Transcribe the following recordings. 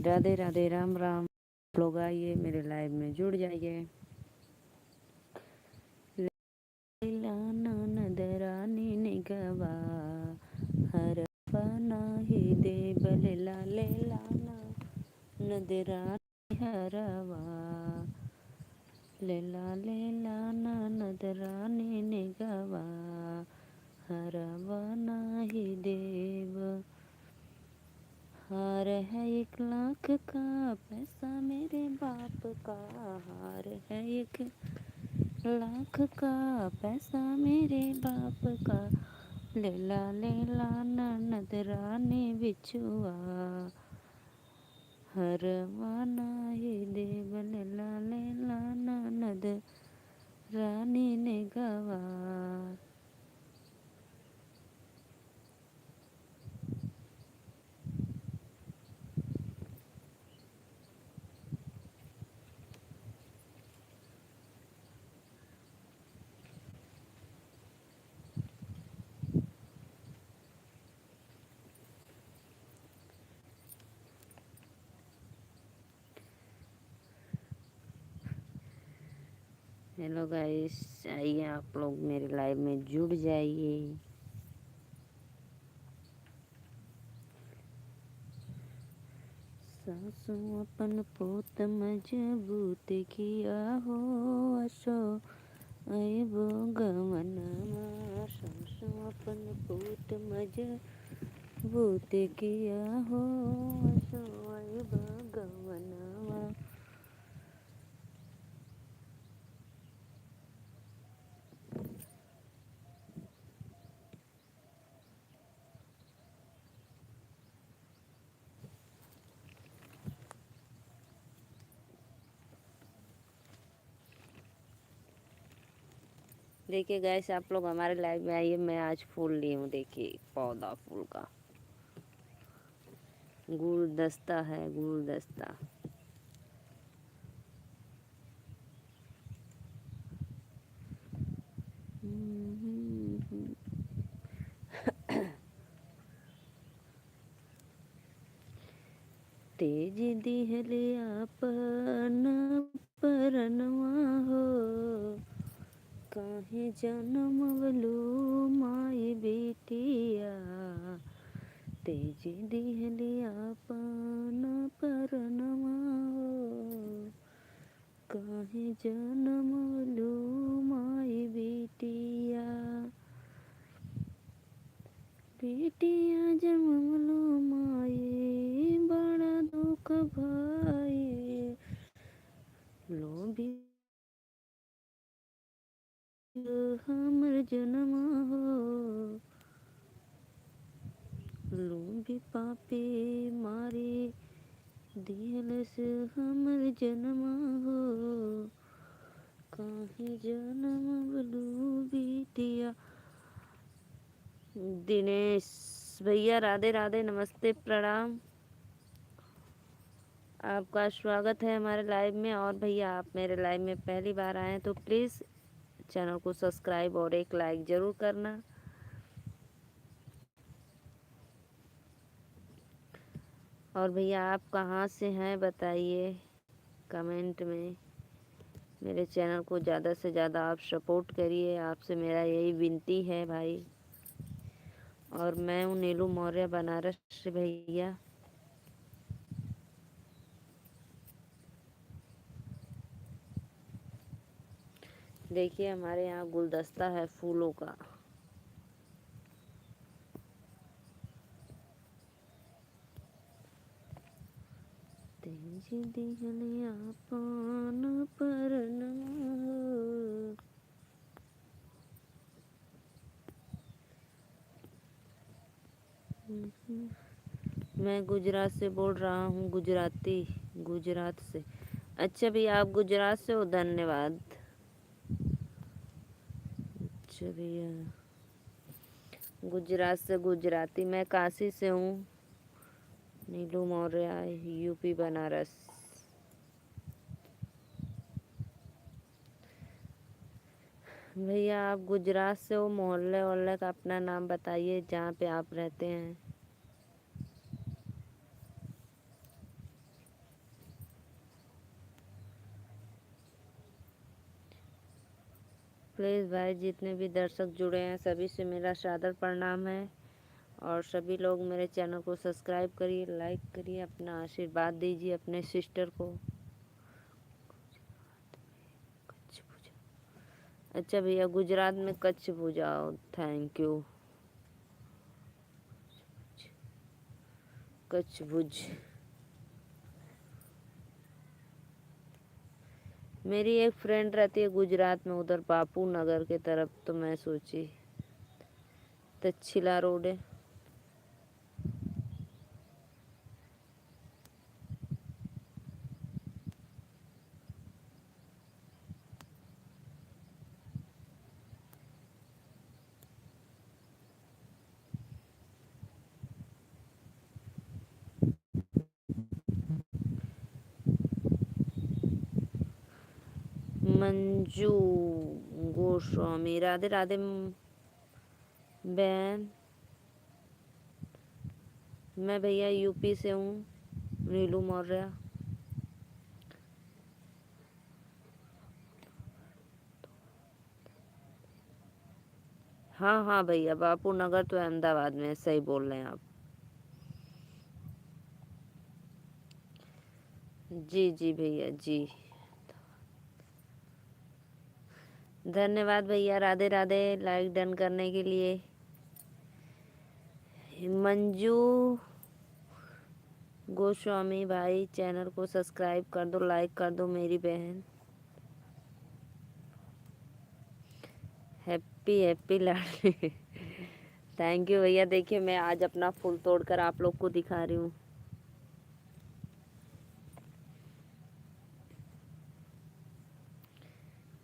राधे राधे, राम राम। आप लोग आइए मेरे लाइव में जुड़ जाइए। ननद रानी निगवा हर नाही देव लेला लेला ननद रानी हरवा लेला लेला ननद रानी निगवा हरवा नाही देव। हार है 1 लाख का पैसा मेरे बाप का, हार है 1 लाख का पैसा मेरे बाप का, लेला लेला ननद रानी बिछुआ हरवा नाही देव, लेला लेला ननद रानी ने गवा। हेलो गाइस, आइए आप लोग मेरे लाइव में जुड़ जाइए। सासू अपन पोत मजबूत किया हो असो ऐबो गवनमा, सासू अपन पोत मजबूत किया हो असो ऐबो गवनमा। देखिए गाइस, आप लोग हमारे लाइव में आइए। मैं आज फूल ली हूँ, देखिए पौधा फूल का गुलदस्ता है, गुलदस्ता। तेज दिहले आपन परनवा हो, काहे जनमवलू माई बेटिया, तेज दिहले आपन परनवा हो, काहे जनमवलू माई बेटिया, बेटिया जमवलू माई बड़ा दुख भाई, लोभी हमर जनमा हो, लोभी पापी मारे दिहलस हमर जनमा हो, काहे जनमवलू बेटिया। दिनेश भैया राधे राधे, नमस्ते, प्रणाम। आपका स्वागत है हमारे लाइव में। और भैया आप मेरे लाइव में पहली बार आए हैं तो प्लीज़ चैनल को सब्सक्राइब और एक लाइक ज़रूर करना। और भैया आप कहाँ से हैं बताइए कमेंट में। मेरे चैनल को ज़्यादा से ज़्यादा आप सपोर्ट करिए, आपसे मेरा यही विनती है भाई। और मैं हूँ नीलू मौर्य, बनारस से भैया। देखिए हमारे यहाँ गुलदस्ता है फूलों का। तेज दिहले आपन परनवा हो, मैं गुजरात से बोल रहा हूँ, गुजराती, गुजरात से। अच्छा भैया आप गुजरात से हो, धन्यवाद। अच्छा भैया गुजरात से गुजराती, मैं काशी से हूँ, नीलू मौर्य, यूपी बनारस। भैया आप गुजरात से हो, मोहल्ले वोहल्ले का अपना नाम बताइए जहाँ पे आप रहते हैं। प्लीज़ भाई, जितने भी दर्शक जुड़े हैं सभी से मेरा सादर प्रणाम है, और सभी लोग मेरे चैनल को सब्सक्राइब करिए, लाइक करिए, अपना आशीर्वाद दीजिए अपने सिस्टर को। कच्छ भुजा, अच्छा भैया, गुजरात में कच्छ भुजा, थैंक यू। कच्छ भुज, मेरी एक फ्रेंड रहती है गुजरात में, उधर बापू नगर के तरफ, तो मैं सोची तक्षशिला रोड है। मंजू गोस्वामी, राधे राधे बहन। मैं भैया यूपी से हूँ, नीलू मौर्य। हाँ हाँ भैया, बापू नगर तो अहमदाबाद में है, सही बोल रहे हैं आप। जी जी भैया जी, धन्यवाद भैया, राधे राधे, लाइक डन करने के लिए। मंजू गोस्वामी भाई, चैनल को सब्सक्राइब कर दो, लाइक कर दो मेरी बहन। Happy happy Ladli thank you भैया। देखिए, मैं आज अपना फूल तोड़कर आप लोग को दिखा रही हूँ।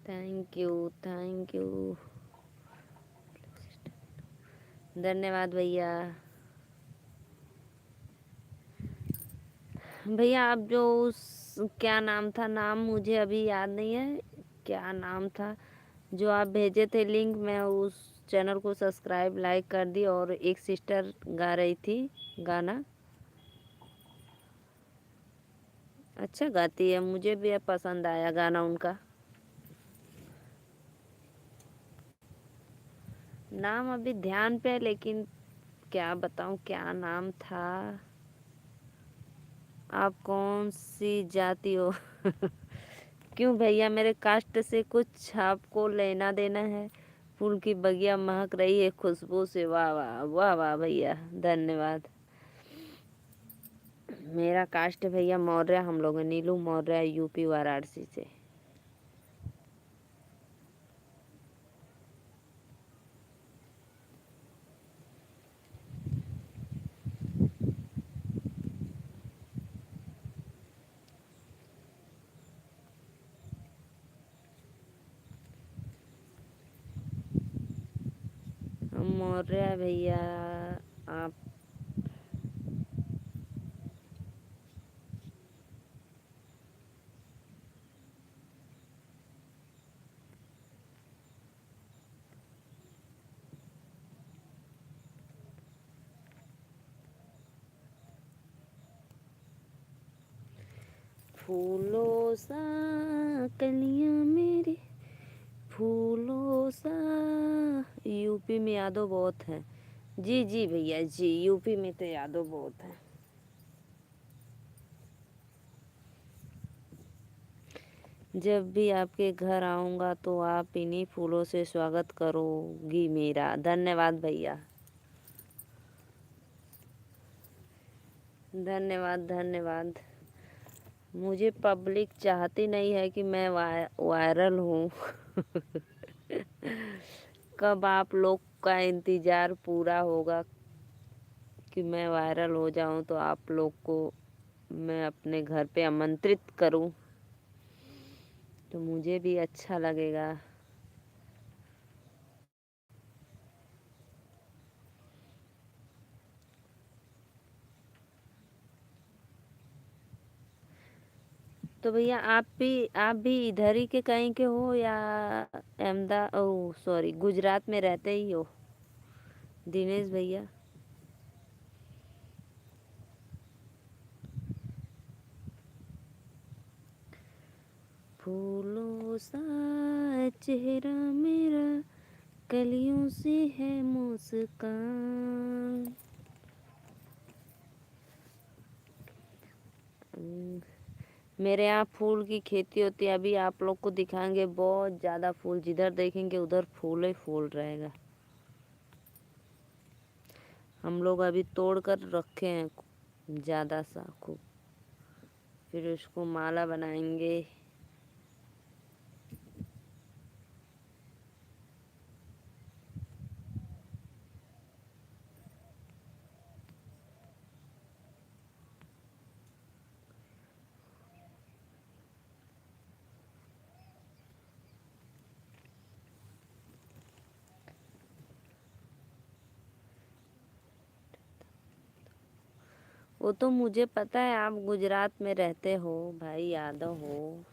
थैंक यू, थैंक यू, धन्यवाद भैया। भैया आप जो उस, क्या नाम था, नाम मुझे अभी याद नहीं है, क्या नाम था जो आप भेजे थे लिंक, मैं उस चैनल को सब्सक्राइब लाइक कर दी, और एक सिस्टर गा रही थी गाना, अच्छा गाती है, मुझे भी पसंद आया गाना उनका। नाम अभी ध्यान पे है, लेकिन क्या बताऊं क्या नाम था। आप कौन सी जाति हो क्यों भैया, मेरे कास्ट से कुछ आपको लेना देना है? फूल की बगिया महक रही है खुशबू से, वाह वाह वाह वाह भैया, धन्यवाद। मेरा कास्ट भैया मौर्य, हम लोग हैं नीलू मौर्य, यूपी वाराणसी से। हम मौर्य भैया। आप फूलों सा कलियां मेरी, फूलों सा। यूपी में यादव बहुत है। जी जी भैया जी, यूपी में तो यादव बहुत है। जब भी आपके घर आऊँगा तो आप इन्हीं फूलों से स्वागत करोगी मेरा, धन्यवाद भैया, धन्यवाद धन्यवाद। मुझे पब्लिक चाहती नहीं है कि मैं वायरल हूँ कब आप लोग का इंतज़ार पूरा होगा कि मैं वायरल हो जाऊँ, तो आप लोग को मैं अपने घर पे आमंत्रित करूँ, तो मुझे भी अच्छा लगेगा। तो भैया आप भी इधर ही के कहीं के हो, या ओ सॉरी, गुजरात में रहते ही हो दिनेश भैया? फूलों सा चेहरा मेरा कलियों से है मुस्कान। मेरे यहाँ फूल की खेती होती है, अभी आप लोग को दिखाएंगे। बहुत ज़्यादा फूल, जिधर देखेंगे उधर फूल ही फूल रहेगा। हम लोग अभी तोड़ कर रखे हैं ज़्यादा सा खूब, फिर उसको माला बनाएंगे। वो तो मुझे पता है, आप गुजरात में रहते हो भाई, यादव हो,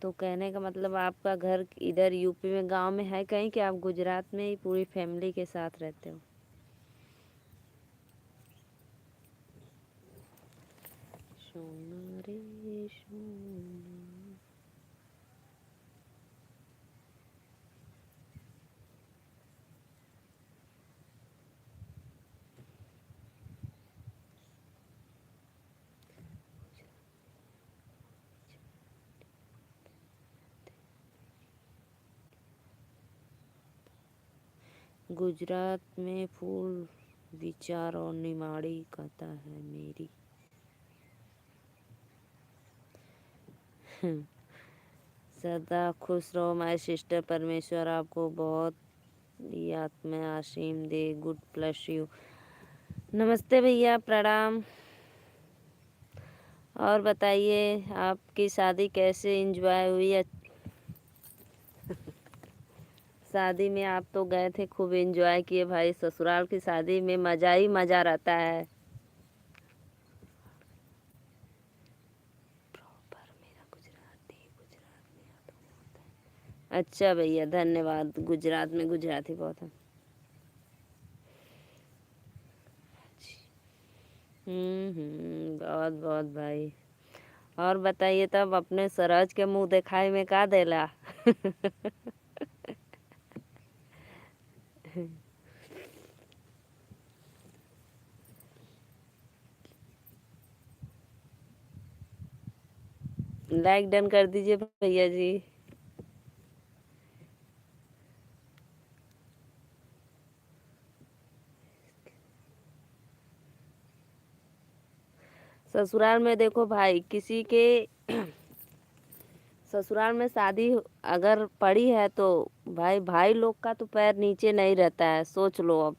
तो कहने का मतलब आपका घर इधर यूपी में गांव में है कहीं, कि आप गुजरात में ही पूरी फैमिली के साथ रहते हो? सोना रे सोना। गुजरात में फूल विचार और निमाड़ी कहता है मेरी। सदा खुश रहो माय सिस्टर, परमेश्वर आपको बहुत ही आत्मा आशीम दे। God bless you. नमस्ते भैया, प्रणाम। और बताइए आपकी शादी कैसे एंजॉय हुई? शादी में आप तो गए थे, खूब एंजॉय किए भाई। ससुराल की शादी में मज़ा ही मज़ा रहता है। प्रॉपर मेरा गुजराती, गुजरात में आता है। अच्छा भैया, धन्यवाद। गुजरात में गुजराती बहुत है। बहुत बहुत भाई। और बताइए तब, अपने सरज के मुंह दिखाए में का देला? लाइक डन कर दीजिए भैया जी। ससुराल में देखो भाई, किसी के ससुराल में शादी अगर पड़ी है तो भाई भाई लोग का तो पैर नीचे नहीं रहता है, सोच लो अब।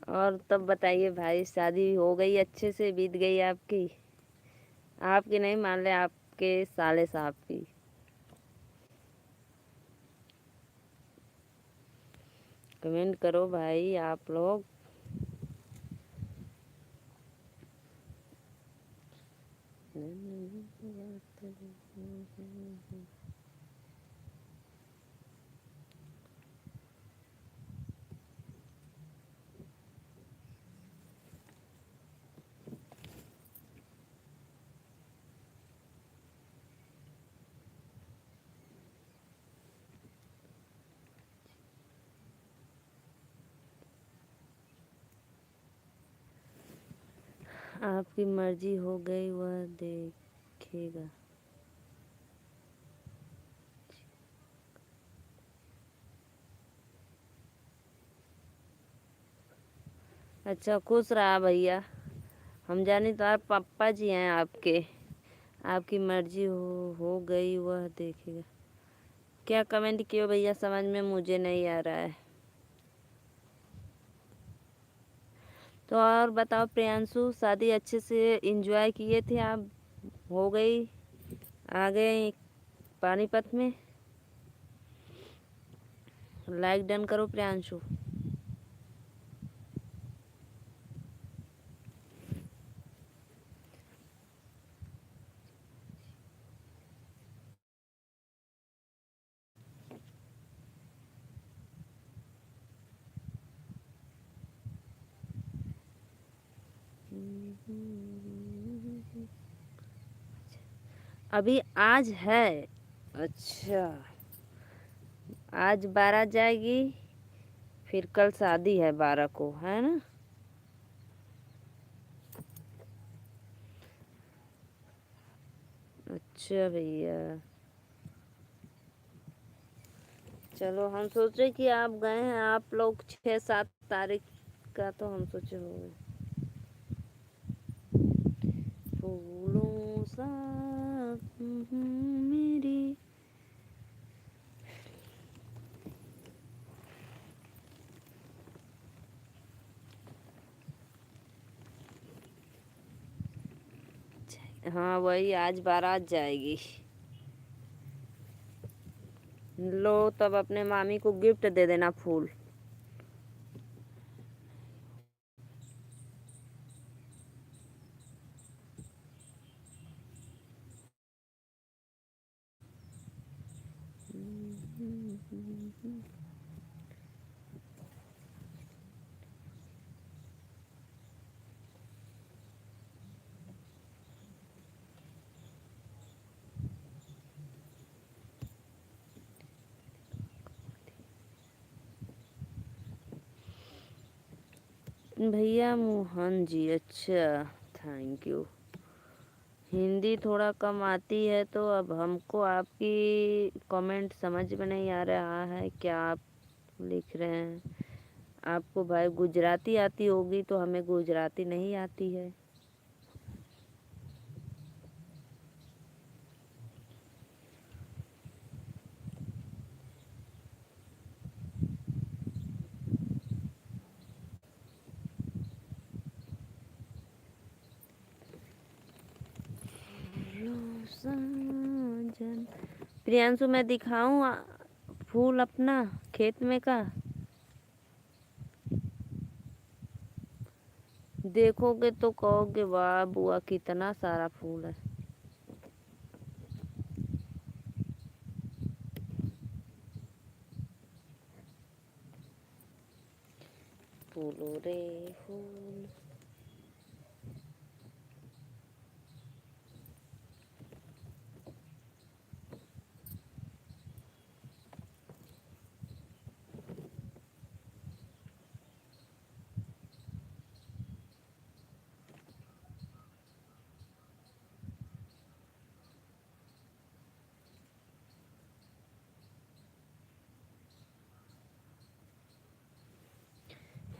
और तब बताइए भाई, शादी हो गई, अच्छे से बीत गई आपकी? आपकी नहीं, मान ले आपके साले साहब की। कमेंट करो भाई आप लोग। आपकी मर्जी हो गई वह देखेगा। अच्छा, खुश रहा भैया। हम जाने तो आप पापा जी हैं आपके। आपकी मर्जी हो गई वह देखेगा। क्या कमेंट किए भैया, समझ में मुझे नहीं आ रहा है। तो और बताओ प्रियांशु, शादी अच्छे से एंजॉय किए थे आप? हो गई, आ गए पानीपत में? लाइक डन करो प्रियांशु। अभी आज है। अच्छा, आज 12 जाएगी, फिर कल शादी है 12 को, है ना? अच्छा भैया, चलो हम सोच रहे कि आप गए हैं, आप लोग 6-7 तारीख का, तो हम सोचे होंगे। फूलों सा मेरी। हाँ वही, आज 12 जाएगी। लो तब अपने मामी को गिफ्ट दे देना फूल। भैया मोहन जी, अच्छा, थैंक यू। हिंदी थोड़ा कम आती है, तो अब हमको आपकी कमेंट समझ में नहीं आ रहा है क्या आप लिख रहे हैं। आपको भाई गुजराती आती होगी, तो हमें गुजराती नहीं आती है। साजन, प्रियांशु मैं दिखाऊं फूल अपना खेत में का? देखोगे तो कहोगे वाह बुआ कितना सारा फूल है। फूलो रे फूल।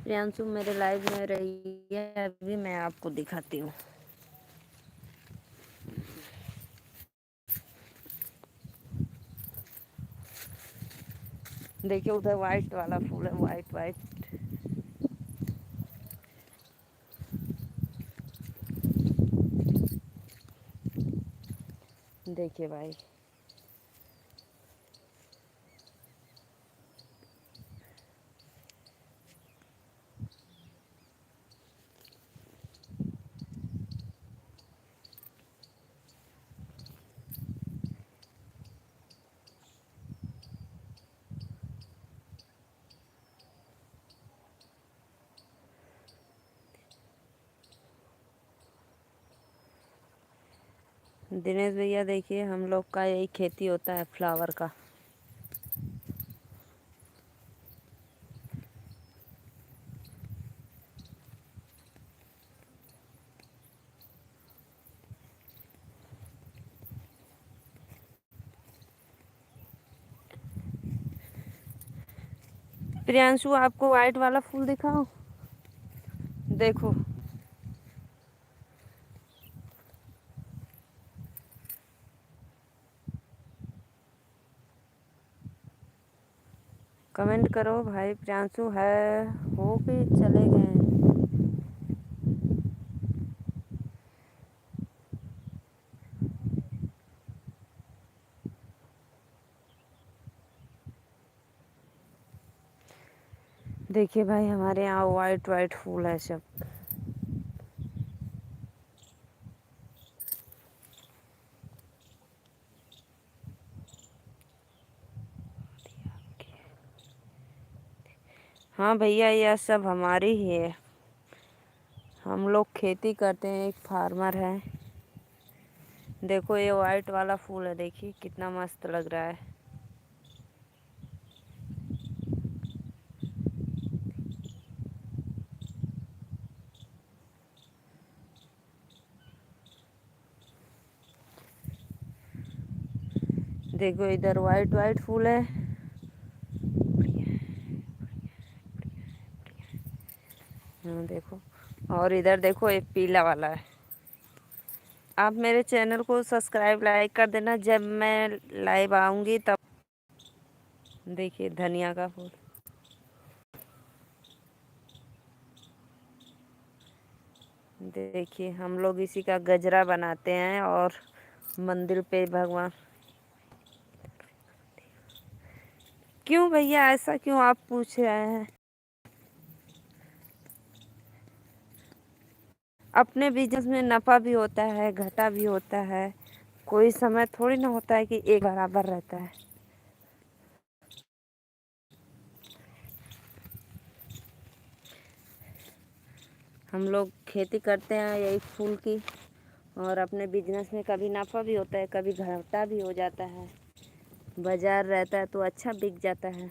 प्रियांशु मेरे लाइव में रही है, अभी मैं आपको दिखाती हूँ। देखिए उधर व्हाइट वाला फूल है, व्हाइट व्हाइट। देखिए भाई, दिनेश भैया देखिए, हम लोग का यही खेती होता है फ्लावर का। प्रियांशु आपको व्हाइट वाला फूल दिखाऊं? देखो, कमेंट करो भाई, प्रियांशु है हो कि चले गए? देखिए भाई, हमारे यहाँ वाइट वाइट फूल है सब। हाँ भैया, यह सब हमारी ही है। हम लोग खेती करते हैं, एक फार्मर है। देखो ये वाइट वाला फूल है, देखिए कितना मस्त लग रहा है। देखो इधर वाइट वाइट फूल है। हाँ देखो, और इधर देखो एक पीला वाला है। आप मेरे चैनल को सब्सक्राइब लाइक कर देना, जब मैं लाइव आऊँगी तब। देखिए धनिया का फूल। देखिए हम लोग इसी का गजरा बनाते हैं और मंदिर पे भगवान। क्यों भैया, ऐसा क्यों आप पूछ रहे हैं? अपने बिजनेस में नफ़ा भी होता है, घाटा भी होता है। कोई समय थोड़ी ना होता है कि एक बराबर रहता है। हम लोग खेती करते हैं यही फूल की, और अपने बिजनेस में कभी नफ़ा भी होता है, कभी घाटा भी हो जाता है। बाज़ार रहता है तो अच्छा बिक जाता है।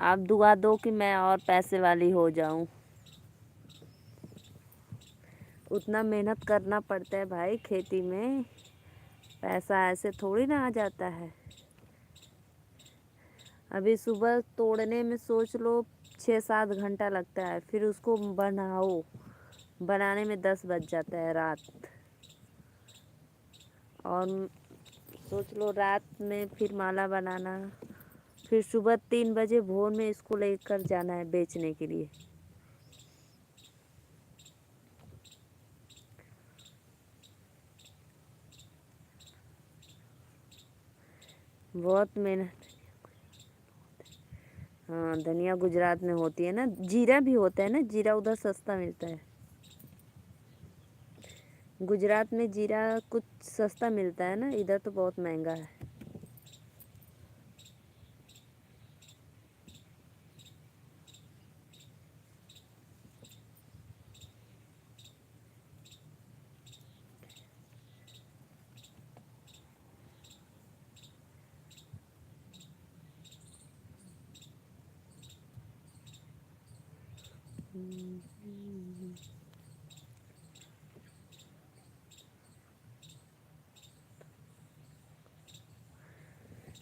आप दुआ दो कि मैं और पैसे वाली हो जाऊं। उतना मेहनत करना पड़ता है भाई खेती में, पैसा ऐसे थोड़ी ना आ जाता है। अभी सुबह तोड़ने में सोच लो 6-7 घंटा लगता है, फिर उसको बनाओ, बनाने में 10 बज जाता है रात। और सोच लो रात में फिर माला बनाना, फिर सुबह 3 बजे भोर में इसको लेकर जाना है बेचने के लिए। बहुत मेहनत। हाँ धनिया गुजरात में होती है ना, जीरा भी होता है ना, जीरा उधर सस्ता मिलता है। गुजरात में जीरा कुछ सस्ता मिलता है ना, इधर तो बहुत महंगा है।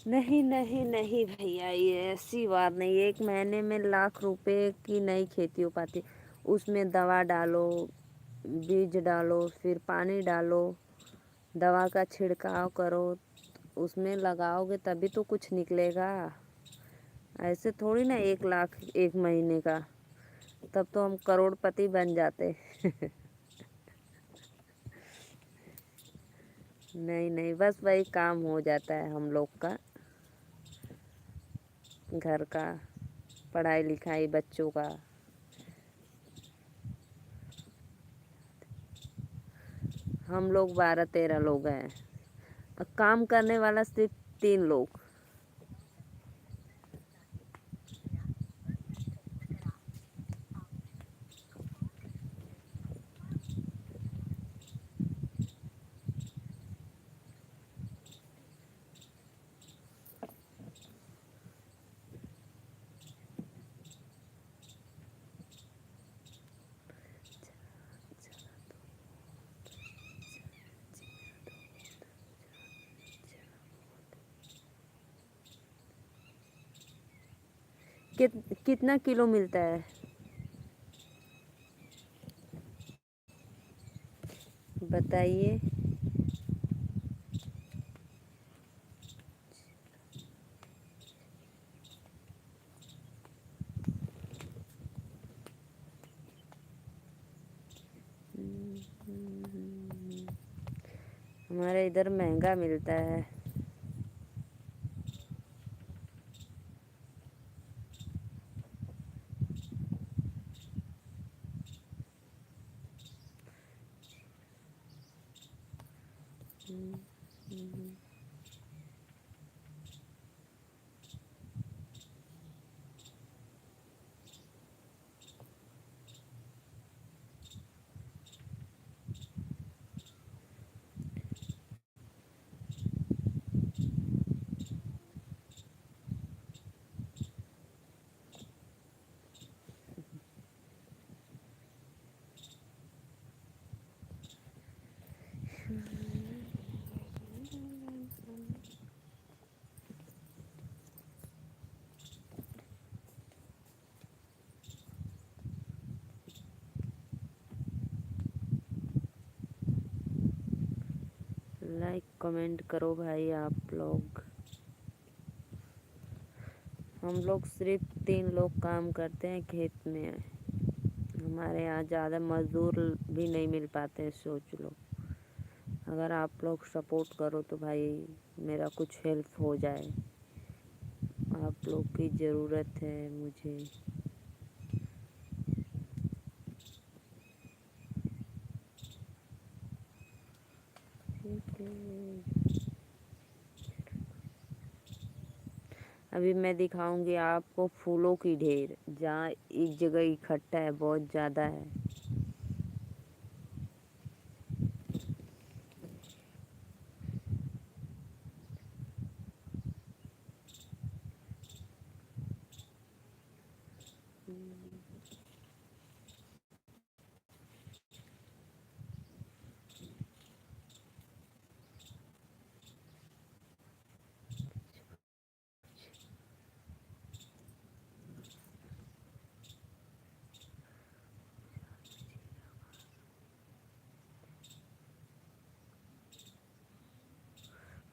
नहीं नहीं नहीं भैया, ये ऐसी बात नहीं। 1 महीने में लाख रुपए की नई खेती हो पाती। उसमें दवा डालो, बीज डालो, फिर पानी डालो, दवा का छिड़काव करो, उसमें लगाओगे तभी तो कुछ निकलेगा। ऐसे थोड़ी ना 1 लाख 1 महीने का, तब तो हम करोड़पति बन जाते। नहीं नहीं, बस वही काम हो जाता है हम लोग का, घर का, पढ़ाई लिखाई बच्चों का। हम लोग 12-13 लोग हैं, और काम करने वाला सिर्फ 3 लोग। कितना किलो मिलता है बताइए? हमारे इधर महंगा मिलता है। लाइक कमेंट करो भाई आप लोग। हम लोग सिर्फ 3 लोग काम करते हैं खेत में। हमारे यहाँ ज़्यादा मज़दूर भी नहीं मिल पाते हैं, सोच लो। अगर आप लोग सपोर्ट करो तो भाई मेरा कुछ हेल्प हो जाए। आप लोग की ज़रूरत है मुझे। अभी मैं दिखाऊंगी आपको फूलों की ढेर, जहाँ एक जगह इकट्ठा है, बहुत ज़्यादा है।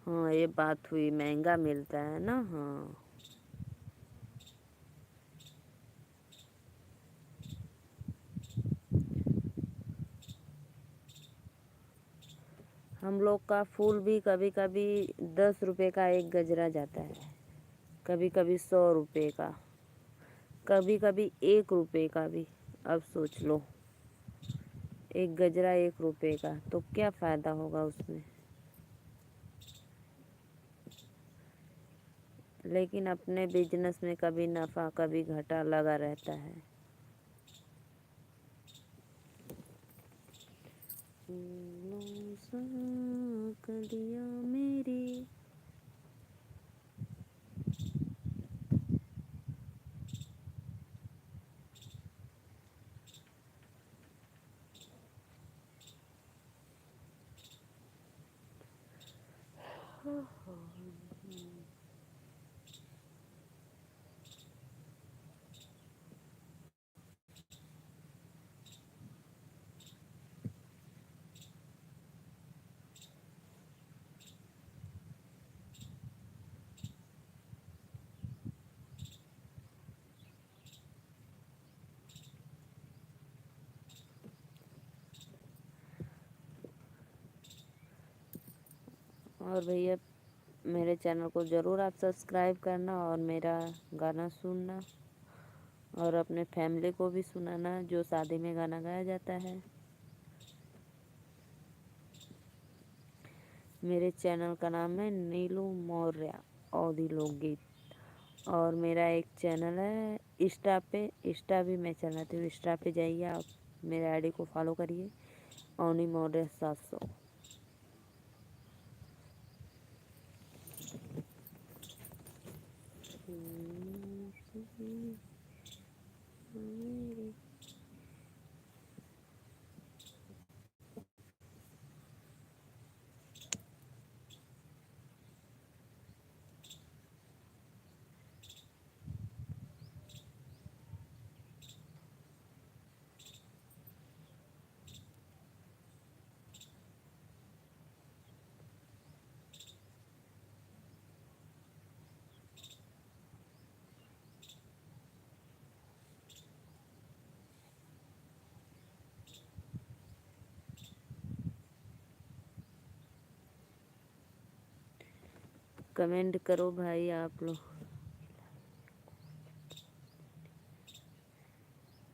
हाँ, ये बात हुई, महंगा मिलता है ना। हाँ, हम लोग का फूल भी कभी कभी 10 रुपए का एक गजरा जाता है, कभी कभी 100 रुपए का, कभी कभी 1 रुपए का भी। अब सोच लो, एक गजरा 1 रुपए का, तो क्या फ़ायदा होगा उसमें। लेकिन अपने बिजनेस में कभी नफ़ा कभी घाटा लगा रहता है। कलियां मेरी। और भैया मेरे चैनल को ज़रूर आप सब्सक्राइब करना और मेरा गाना सुनना, और अपने फैमिली को भी सुनाना जो शादी में गाना गाया जाता है। मेरे चैनल का नाम है नीलू मौर्य अवधी लोकगीत। और मेरा एक चैनल है इंस्टा पे, इंस्टा भी मैं चलाती हूँ। इंस्टा पे जाइए, आप मेरे आईडी को फॉलो करिए, अवनी मौर्य 700। कमेंट करो भाई आप लोग।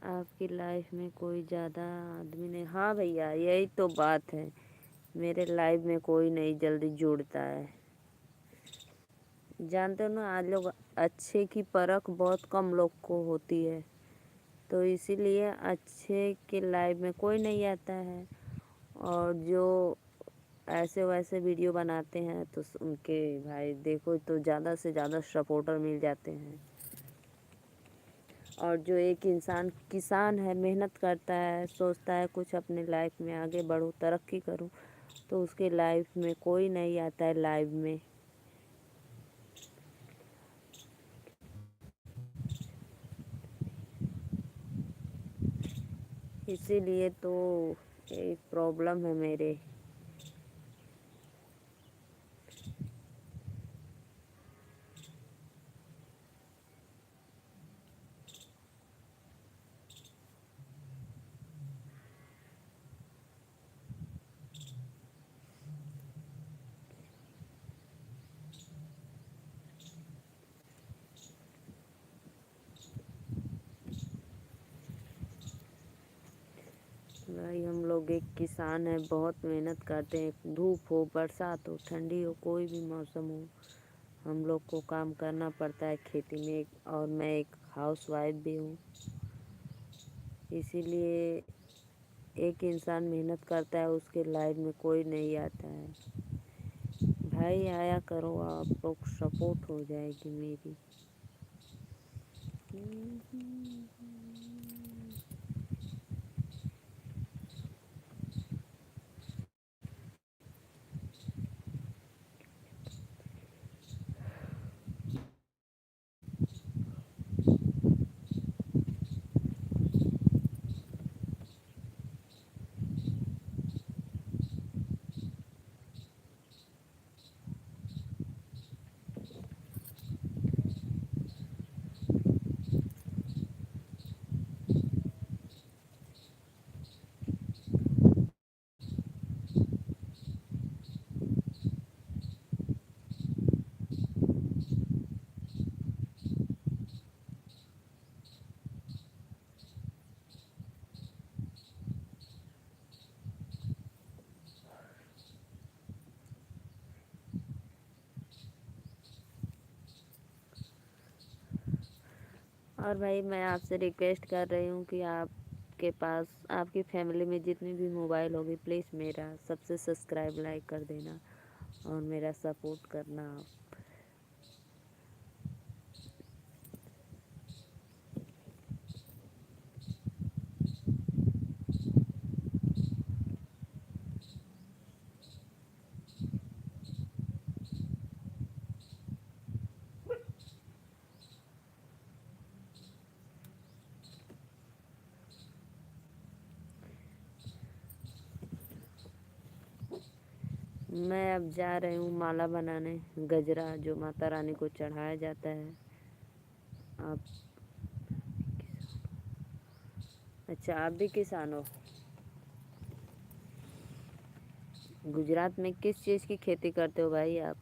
आपकी लाइफ में कोई ज़्यादा आदमी नहीं। हाँ भैया, यही तो बात है। मेरे लाइफ में कोई नहीं जल्दी जुड़ता है। जानते हो ना, आज लोग अच्छे की परख बहुत कम लोग को होती है, तो इसीलिए अच्छे के लाइफ में कोई नहीं आता है। और जो ऐसे वैसे वीडियो बनाते हैं तो उनके भाई देखो तो ज़्यादा से ज़्यादा सपोर्टर मिल जाते हैं। और जो एक इंसान किसान है, मेहनत करता है, सोचता है कुछ अपने लाइफ में आगे बढ़ूँ, तरक्की करूँ, तो उसके लाइफ में कोई नहीं आता है लाइव में। इसीलिए तो एक प्रॉब्लम है मेरे। भाई हम लोग एक किसान है, बहुत मेहनत करते हैं, धूप हो, बरसात हो, ठंडी हो, कोई भी मौसम हो, हम लोग को काम करना पड़ता है खेती में। और मैं एक हाउस वाइफ भी हूँ। इसीलिए एक इंसान मेहनत करता है, उसके लाइफ में कोई नहीं आता है। भाई आया करो, आप लोग सपोर्ट हो जाएगी मेरी। और भाई मैं आपसे रिक्वेस्ट कर रही हूँ कि आपके पास, आपकी फैमिली में जितनी भी मोबाइल होगी, प्लीज़ मेरा सबसे सब्सक्राइब लाइक कर देना और मेरा सपोर्ट करना आप। मैं अब जा रही हूँ माला बनाने, गजरा जो माता रानी को चढ़ाया जाता है। आप, अच्छा आप भी किसान हो? गुजरात में किस चीज़ की खेती करते हो भाई आप?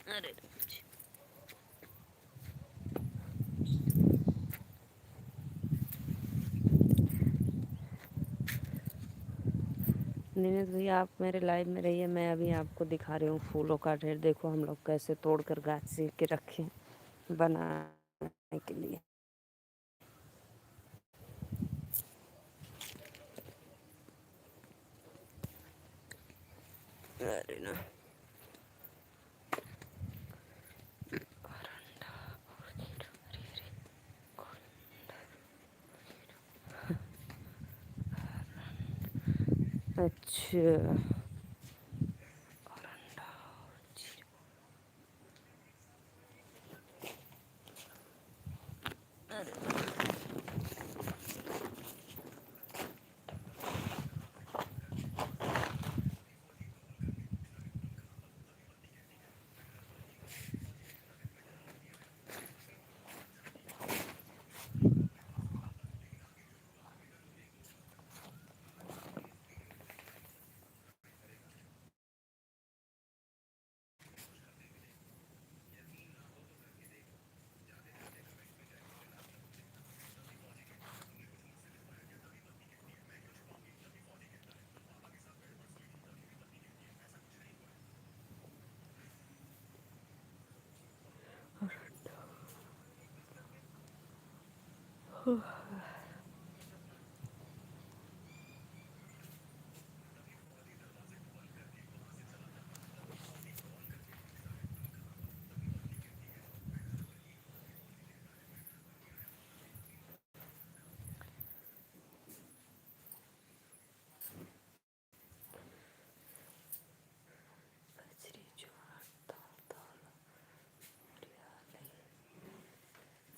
अरे दिनेश भैया, आप मेरे लाइव में रहिए। मैं अभी आपको दिखा रही हूँ फूलों का ढेर। देखो हम लोग कैसे तोड़ कर गाछ से के रखे बनाने के लिए। अरे ना, अच्छा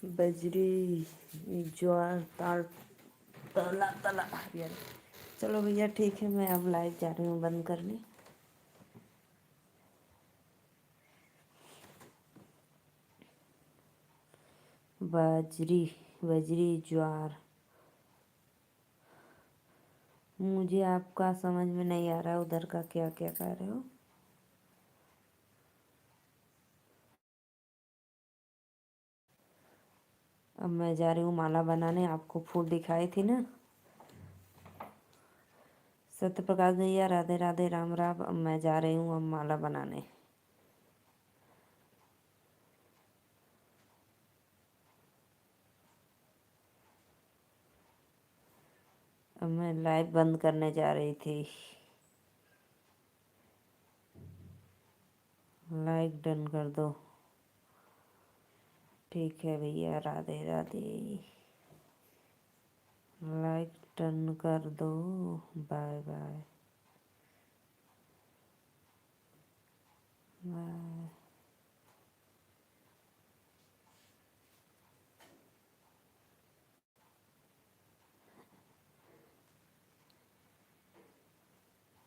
बजरी, ज्वार, ताल, तला तला यार। चलो भैया ठीक है, मैं अब लाइव जा रही हूँ बंद करने। बजरी, बजरी, ज्वार। मुझे आपका समझ में नहीं आ रहा उधर का क्या क्या कह रहे हो। अब मैं जा रही हूँ माला बनाने। आपको फूल दिखाई थी ना। सत्य प्रकाश भैया राधे राधे, राम राम। अब मैं जा रही हूँ अब माला बनाने। अब मैं लाइव बंद करने जा रही थी। लाइक डन कर दो। ठीक है भैया, राधे राधे। लाइक डन कर दो। Bye bye bye.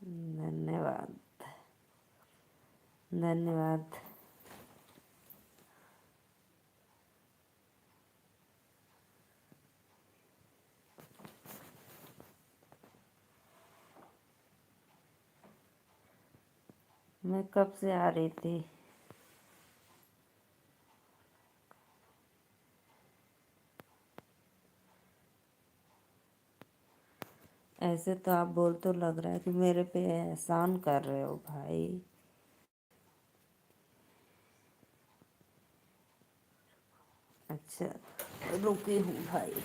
धन्यवाद, धन्यवाद। मैं कब से आ रही थी। ऐसे तो आप बोल तो लग रहा है कि मेरे पे एहसान कर रहे हो भाई। अच्छा, रुकी हूँ भाई।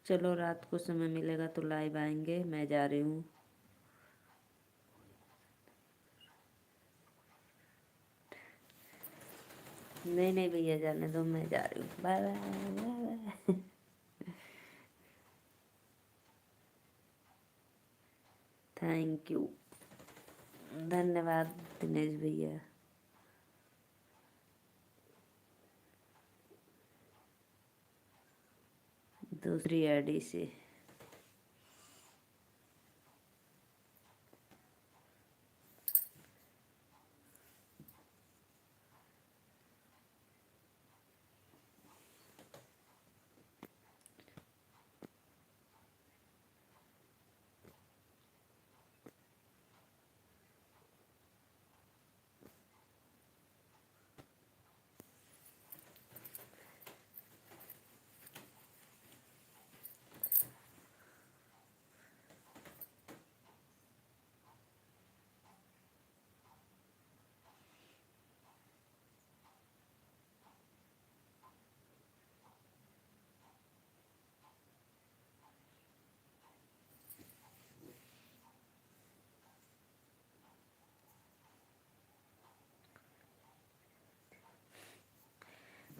चलो रात को समय मिलेगा तो लाइव आएंगे। मैं जा रही हूँ। नहीं नहीं भैया, जाने दो, मैं जा रही हूँ। Bye bye bye bye. Thank you. धन्यवाद दिनेश भैया। दूसरी आईडी से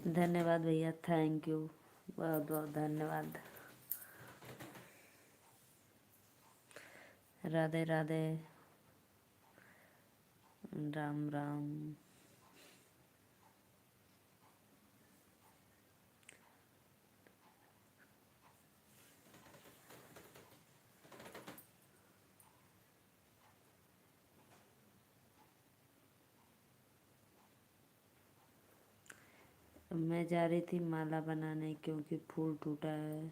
धन्यवाद भैया, थैंक यू, बहुत बहुत धन्यवाद। राधे राधे, राम राम। मैं जा रही थी माला बनाने क्योंकि फूल टूटा है।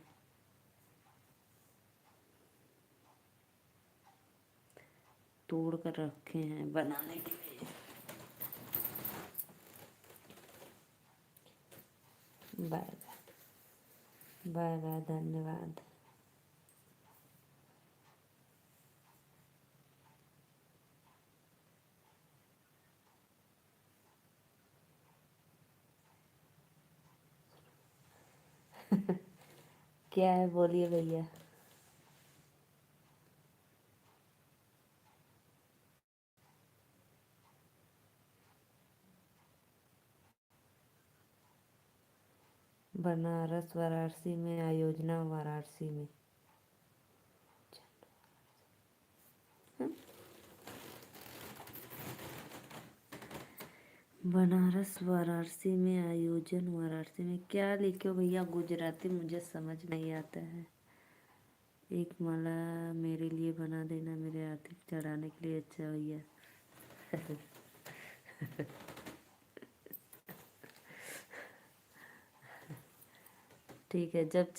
तोड़ कर रखे हैं बनाने के लिए। बाय बाय बाय, धन्यवाद। क्या है बोलिए भैया। बनारस वाराणसी में आयोजना, वाराणसी में बनारस वाराणसी में आयोजन, वाराणसी में क्या लिखे हो भैया? गुजराती मुझे समझ नहीं आता है। एक माला मेरे लिए बना देना, मेरे आरती चढ़ाने के लिए। अच्छा भैया। ठीक है, जब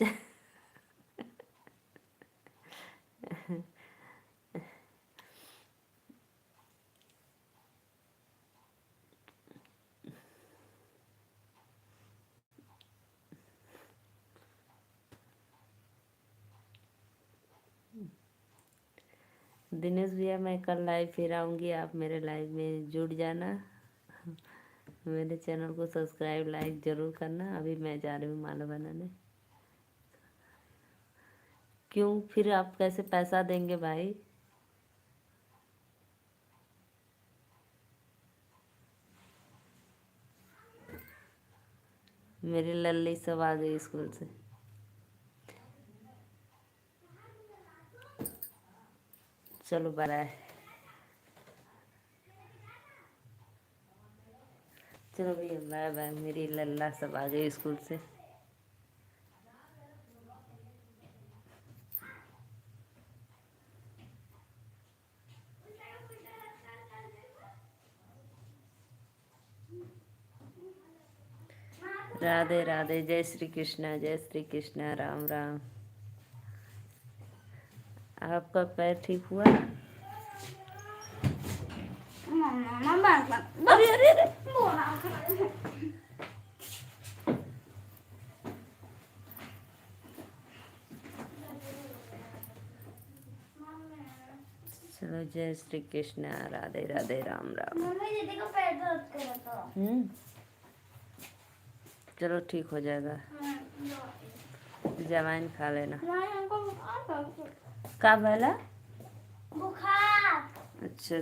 दिनेश भैया, मैं कल लाइव फिर आऊँगी, आप मेरे लाइव में जुड़ जाना। मेरे चैनल को सब्सक्राइब लाइक ज़रूर करना। अभी मैं जा रही हूँ माला बनाने। क्यों? फिर आप कैसे पैसा देंगे भाई? मेरी लल्ली सब आ गई स्कूल से। चलो बाय। चलो भैया बाय बाय, मेरी लल्ला सब आ गई स्कूल से। राधे राधे, जय श्री कृष्णा, जय श्री कृष्णा, राम राम। आपका पैर ठीक हुआ? अरे अरे अरे, चलो जय श्री कृष्णा, राधे राधे, राम राम। चलो ठीक हो जाएगा। जवाइन खा लेना। का भला? बुखार। अच्छा।